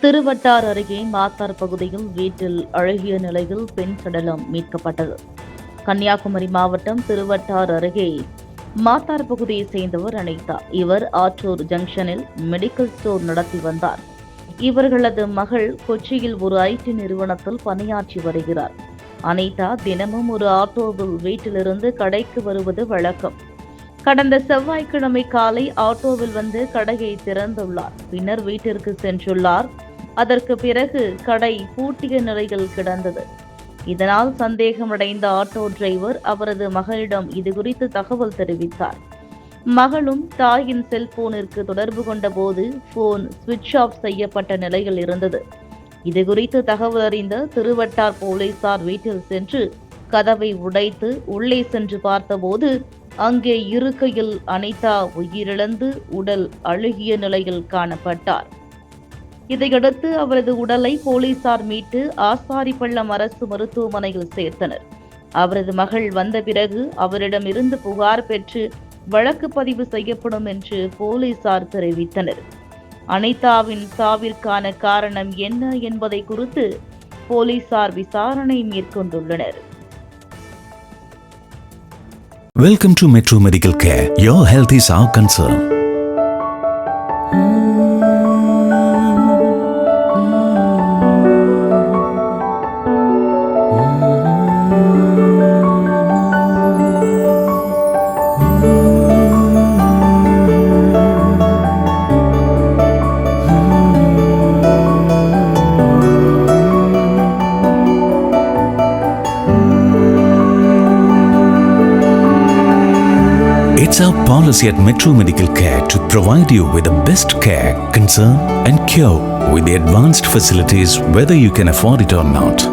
திருவட்டார் அருகே மாத்தார் பகுதியில் வீட்டில் அழுகிய நிலையில் பெண் சடலம் மீட்கப்பட்டது. கன்னியாகுமரி மாவட்டம் திருவட்டார் அருகே மாத்தார் பகுதியைச் சேர்ந்தவர் அனிதா. இவர் ஆற்றூர் ஜங்ஷனில் மெடிக்கல் ஸ்டோர் நடத்தி வந்தார். இவர்களது மகள் கொச்சியில் ஒரு ஐடி நிறுவனத்தில் பணியாற்றி வருகிறார். அனிதா தினமும் ஒரு ஆட்டோவில் வீட்டிலிருந்து கடைக்கு வருவது வழக்கம். கடந்த செவ்வாய்க்கிழமை காலை ஆட்டோவில் வந்து கடையை திறந்துள்ளார். பின்னர் வீட்டிற்கு சென்றுள்ளார். அதற்கு பிறகு கடை பூட்டிய நிலையில் கிடந்தது. இதனால் சந்தேகமடைந்த ஆட்டோ டிரைவர் அவரது மகளிடம் இதுகுறித்து தகவல் தெரிவித்தார். மகளும் தாயின் செல்போனிற்கு தொடர்பு கொண்ட போது போன் சுவிட்ச் ஆஃப் செய்யப்பட்ட நிலையில் இருந்தது. இதுகுறித்து தகவல் அறிந்த திருவட்டார் போலீசார் வீட்டில் சென்று கதவை உடைத்து உள்ளே சென்று பார்த்தபோது அங்கே இருக்கையில் அனிதா உயிரிழந்து உடல் அழுகிய நிலையில் காணப்பட்டார். இதையடுத்து அவரது உடலை போலீசார் மீட்டு ஆசாரிப்பள்ளம் அரசு மருத்துவமனையில் சேர்த்தனர். அவரது மகள் வந்த பிறகு அவரிடமிருந்து புகார் பெற்று வழக்கு பதிவு செய்யப்படும் என்று போலீசார் தெரிவித்தனர். அனிதாவின் சாவிற்கான காரணம் என்ன என்பதை குறித்து போலீசார் விசாரணை மேற்கொண்டுள்ளனர். Welcome to Metro Medical Care. Your health is our concern. It's our policy at Metro Medical Care to provide you with the best care, concern and cure with the advanced facilities whether you can afford it or not.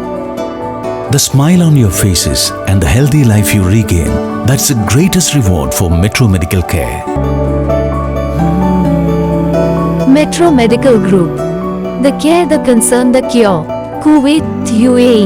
The smile on your faces and the healthy life you regain, that's the greatest reward for Metro Medical Care. Metro Medical Group. The care, the concern, the cure. Kuwait, UAE.